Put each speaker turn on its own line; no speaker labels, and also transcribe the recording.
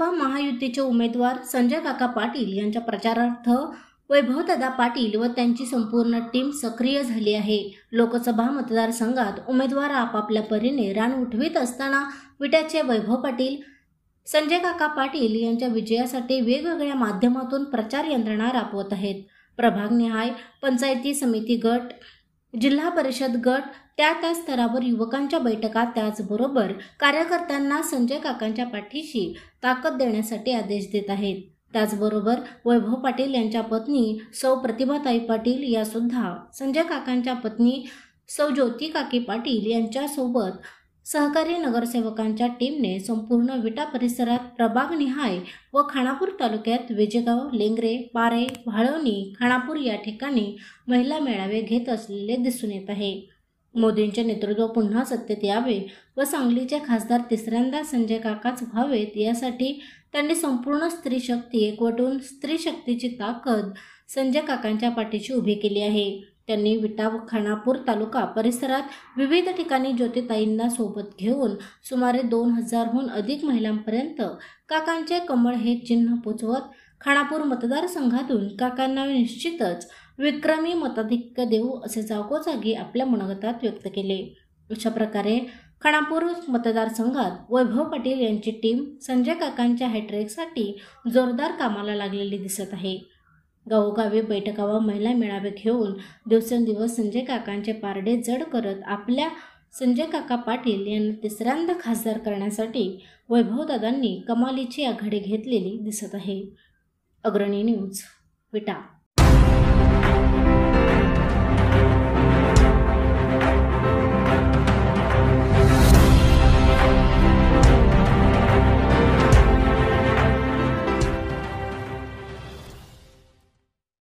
भाजपा महायुतीचे उमेदवार संजय काका पाटील यांच्या प्रचारार्थ वैभवदादा पाटील व त्यांची संपूर्ण टीम सक्रिय झाली आहे। लोकसभा मतदारसंघात उमेदवार आपापल्या परीने रान उठवीत असताना विट्याचे वैभव पाटील, संजय काका पाटील यांच्या विजयासाठी वेगवेगळ्या माध्यमातून प्रचार यंत्रणा राबवत आहेत। प्रभागनिहाय पंचायती समिती गट, जिल्हा परिषद गट, त्या स्तरावर युवकांच्या बैठका, त्याचबरोबर कार्यकर्त्यांना संजय काकांच्या पाठीशी ताकद देण्यासाठी आदेश देत आहेत। त्याचबरोबर वैभव पाटील यांच्या पत्नी सौ प्रतिभाताई पाटील या सुद्धा संजय काकांच्या पत्नी सौ ज्योती काकी पाटील यांच्यासोबत सहकारी नगरसेवकांच्या टीमने संपूर्ण विटा परिसरात प्रभागनिहाय व खानापूर तालुक्यात वेजेगाव, लेंगरे, पारे, वाळवणी, खानापूर या ठिकाणी महिला मेळावे घेत असलेले दिसून येत आहे। मोदींचे नेतृत्व पुन्हा सत्तेत यावे व सांगलीचे खासदार तिसऱ्यांदा संजय काकाच व्हावेत यासाठी त्यांनी संपूर्ण स्त्री शक्ती एकवटून स्त्री शक्तीची ताकद संजय काकांच्या पाठीशी उभी केली आहे। त्यांनी विटा व खानापूर तालुका परिसरात विविध ठिकाणी ज्योतिताईंना सोबत घेऊन सुमारे 2000हून अधिक महिलांपर्यंत काकांचे कमळ हे चिन्ह पोचवत खानापूर मतदारसंघातून काकांना निश्चितच विक्रमी मताधिक्य देऊ असे जागोजागी आपल्या मनोगतात व्यक्त केले। अशा प्रकारे खानापूर मतदारसंघात वैभव पाटील यांची टीम संजय काकांच्या हॅट्रिकसाठी जोरदार कामाला लागलेली दिसत आहे। गावोगावी बैठका व महिला मेळावे घेऊन दिवसेंदिवस संजय काकांचे पारडे जड करत आपल्या संजय काका पाटील यांना तिसऱ्यांदा खासदार करण्यासाठी वैभवदादांनी कमालीची आघाडी घेतलेली दिसत आहे। अग्रणी न्यूज, विटा।